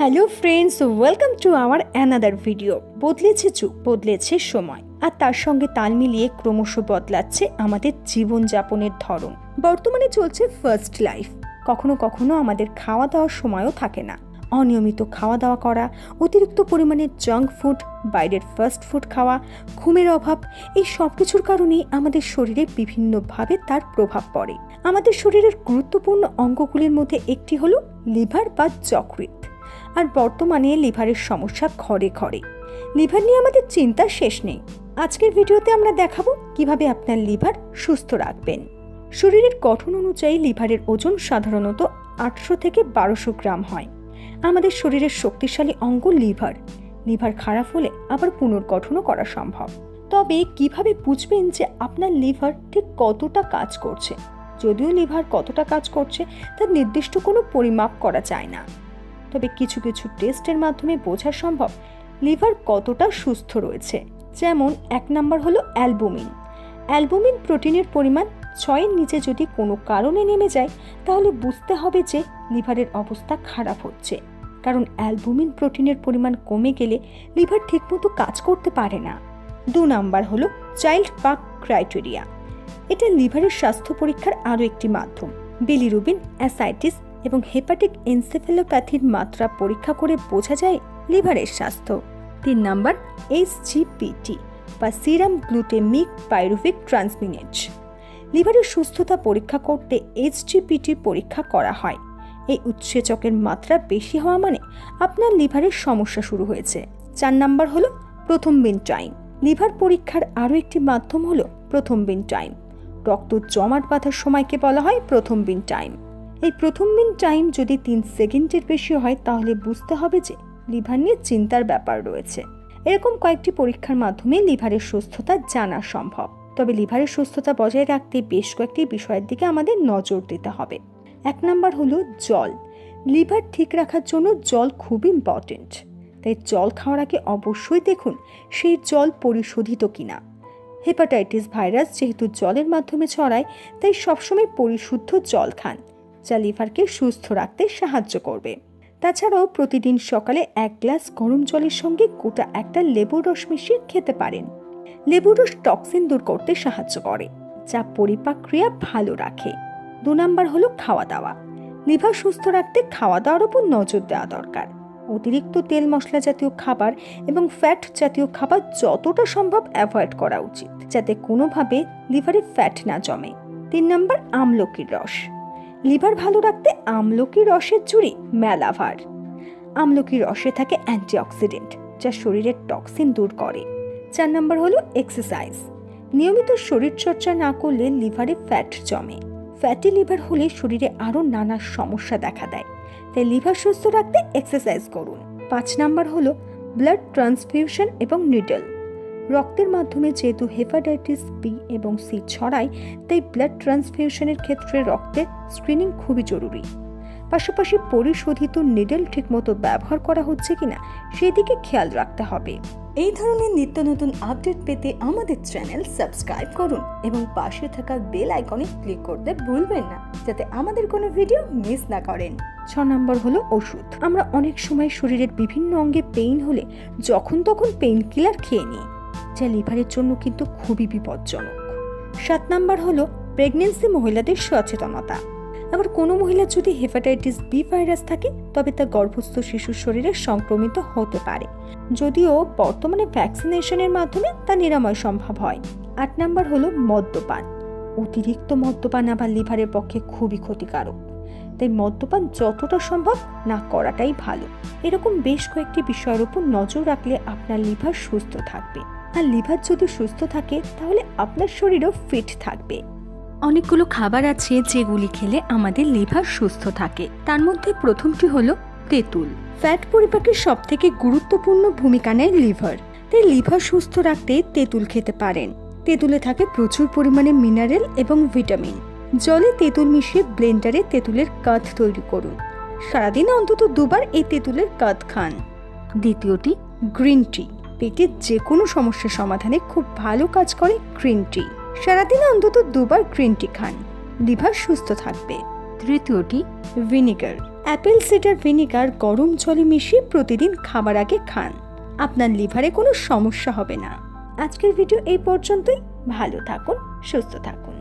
Hello friends, welcome to our another video. বদলেছে যুগ, বদলেছে সময়, আর তার সঙ্গে তাল মিলিয়ে ক্রমশ বদলাচ্ছে আমাদের জীবনযাপনের ধরন। বর্তমানে চলছে ফার্স্ট লাইফ। কখনো কখনো আমাদের খাওয়া দাওয়ার সময়ও থাকে না। অনিয়মিত খাওয়া দাওয়া করা, অতিরিক্ত পরিমাণে জাঙ্ক ফুড, বাইরের ফাস্ট ফুড খাওয়া, ঘুমের অভাব, এই সব কিছুর কারণেই আমাদের শরীরে বিভিন্নভাবে তার প্রভাব পড়ে। আমাদের শরীরের গুরুত্বপূর্ণ অঙ্গগুলির মধ্যে একটি হলো লিভার বা যকৃৎ। আর বর্তমানে লিভারের সমস্যা ঘরে ঘরে। লিভার নিয়ে আমাদের চিন্তার শেষ নেই। আজকের ভিডিওতে আমরা দেখাবো কিভাবে আপনার লিভার সুস্থ রাখবেন। শরীরের গঠন অনুযায়ী লিভারের ওজন সাধারণত 800 থেকে 1200 গ্রাম হয়। আমাদের শরীরের শক্তিশালী অঙ্গ লিভার। লিভার খারাপ হলে আবার পুনর্গঠনও করা সম্ভব। তবে কিভাবে বুঝবেন যে আপনার লিভার ঠিক কতটা কাজ করছে? যদিও লিভার কতটা কাজ করছে তার নির্দিষ্ট কোনো পরিমাপ করা যায় না, তবে কিছু কিছু টেস্টের মাধ্যমে বোঝা সম্ভব লিভার কতটা সুস্থ রয়েছে। যেমন 1 নম্বর হলো অ্যালবুমিন। অ্যালবুমিন প্রোটিনের পরিমাণ 6-এর নিচে যদি কোনো কারণে নেমে যায় তাহলে বুঝতে হবে যে লিভারের অবস্থা খারাপ হচ্ছে, কারণ অ্যালবুমিন প্রোটিনের পরিমাণ কমে গেলে লিভার ঠিকমতো কাজ করতে পারে না। 2 নম্বর হলো চাইল্ড পাক ক্রাইটেরিয়া। এটা লিভারের স্বাস্থ্য পরীক্ষার আরও একটি মাধ্যম। বিলিরুবিন, অ্যাসাইটিস এবং হেপাটিক এনসেফ্যালোপ্যাথির মাত্রা পরীক্ষা করে বোঝা যায় লিভারের স্বাস্থ্য। 3 নম্বর SGPT বা সিরাম গ্লুটামিক পাইরুভিক ট্রান্সমিনেজ। লিভারের সুস্থতা পরীক্ষা করতে SGPT পরীক্ষা করা হয়। এই উৎসেচকের মাত্রা বেশি হওয়া মানে আপনার লিভারের সমস্যা শুরু হয়েছে। 4 নম্বর হলো প্রথমবিন টাইম। লিভার পরীক্ষার আরও একটি মাধ্যম হলো প্রথমবিন টাইম। রক্ত জমাট বাঁধার সময়কে বলা হয় প্রথমবিন টাইম। এই প্রথমবিন টাইম যদি 3 সেকেন্ডের বেশি হয় তাহলে বুঝতে হবে যে লিভার নিয়ে চিন্তার ব্যাপার রয়েছে। এরকম কয়েকটি পরীক্ষার মাধ্যমে লিভারের সুস্থতা জানা সম্ভব। তবে লিভারের সুস্থতা বজায় রাখতে বেশ কয়েকটি বিষয়ের দিকে আমাদের নজর দিতে হবে। 1 নম্বর হলো জল। লিভার ঠিক রাখার জন্য জল খুব ইম্পর্টেন্ট। তাই জল খাওয়ার আগে অবশ্যই দেখুন সেই জল পরিশোধিত কিনা। হেপাটাইটিস ভাইরাস যেহেতু জলের মাধ্যমে ছড়ায়, তাই সবসময় পরিশুদ্ধ জল খান, যা লিভারকে সুস্থ রাখতে সাহায্য করবে। তাছাড়াও প্রতিদিন সকালে 1 গ্লাস গরম জলের সঙ্গে গোটা একটা লেবুর রস মিশিয়ে খেতে পারেন। লেবুর রস টক্সিন দূর করতে সাহায্য করে, যা পরিপাক ক্রিয়া ভালো রাখে। 2 নম্বর হলো খাওয়া দাওয়া। লিভার সুস্থ রাখতে খাওয়া দাওয়ার উপর নজর দেওয়া দরকার। অতিরিক্ত তেল মশলা জাতীয় খাবার এবং ফ্যাট জাতীয় খাবার যতটা সম্ভব অ্যাভয়েড করা উচিত, যাতে কোনোভাবে লিভারে ফ্যাট না জমে। 3 নম্বর আমলকির রস। লিভার ভালো রাখতে আমলকির রসের জুড়ি মেলাভার। আমলকির রসে থাকে অ্যান্টিঅক্সিডেন্ট, যা শরীরের টক্সিন দূর করে। 4 নম্বর হলো এক্সারসাইজ। নিয়মিত শরীরচর্চা না করলে লিভারে ফ্যাট জমে। ফ্যাটি লিভার হলে শরীরে আরও নানা সমস্যা দেখা দেয়, তাই লিভার সুস্থ রাখতে এক্সারসাইজ করুন। 5 নম্বর হলো ব্লাড ট্রান্সফিউশন এবং নিডল। রক্তের মাধ্যমে যেহেতু হেপাটাইটিস বি এবং সি ছড়ায়, তাই ব্লাড ট্রান্সফিউশনের ক্ষেত্রে রক্তের স্ক্রিনিং খুবই জরুরি। পাশাপাশি পরিশোধিত নিডল ঠিকমতো ব্যবহার করা হচ্ছে কিনা সেই দিকে খেয়াল রাখতে হবে। এই ধরনের নিত্য নতুন আপডেট পেতে আমাদের চ্যানেল সাবস্ক্রাইব করুন এবং পাশে থাকা বেল আইকনে ক্লিক করতে ভুলবেন না, যাতে আমাদের কোনো ভিডিও মিস না করেন। 6 নম্বর হলো ওষুধ। আমরা অনেক সময় শরীরের বিভিন্ন অঙ্গে পেইন হলে যখন তখন পেইন কিলার খেয়ে নিই, যা লিভারের জন্য কিন্তু খুবই বিপজ্জনক। 7 নম্বর হলো প্রেগনেন্সি মহিলাদের সচেতনতা। আবার কোনো মহিলার যদি হেপাটাইটিস বি ভাইরাস থাকে তবে তা গর্ভস্থ শিশুর শরীরে সংক্রমিত হতে পারে, যদিও বর্তমানে ভ্যাকসিনেশনের মাধ্যমে তা নিরাময় সম্ভব হয়। 8 নম্বর হলো মদ্যপান। অতিরিক্ত মদ্যপান আবার লিভারের পক্ষে খুবই ক্ষতিকারক, তাই মদ্যপান যতটা সম্ভব না করাটাই ভালো। এরকম বেশ কয়েকটি বিষয়ের উপর নজর রাখলে আপনার লিভার সুস্থ থাকবে। আর লিভার যদি সুস্থ থাকে তাহলে আপনার শরীরও ফিট থাকবে। অনেকগুলো খাবার আছে যেগুলি খেলে আমাদের লিভার সুস্থ থাকে। তার মধ্যে প্রথমটি হলো তেঁতুল। ফ্যাট পরিপাকের সবথেকে গুরুত্বপূর্ণ ভূমিকা নেয় লিভার, তাই লিভার সুস্থ রাখতে তেঁতুল খেতে পারেন। তেঁতুলে থাকে প্রচুর পরিমাণে মিনারেল এবং ভিটামিন। জলে তেঁতুল মিশিয়ে ব্লেন্ডারে তেঁতুলের কাঠ তৈরি করুন। সারাদিনে অন্তত 2 বার এই তেঁতুলের কাঠ খান। দ্বিতীয়টি গ্রিন টি। পেটের যে কোনো সমস্যার সমাধানে খুব ভালো কাজ করে গ্রিন টি। সারাদিনে অন্তত 2 বার গ্রিন টি খান, লিভার সুস্থ থাকবে। তৃতীয়টি ভিনেগার। অ্যাপেল সিডার ভিনিগার গরম জলে মিশিয়ে প্রতিদিন খাবার আগে খান। আপনার লিভারে কোনো সমস্যা হবে না। আজকের ভিডিও এই পর্যন্তই। ভালো থাকুন, সুস্থ থাকুন।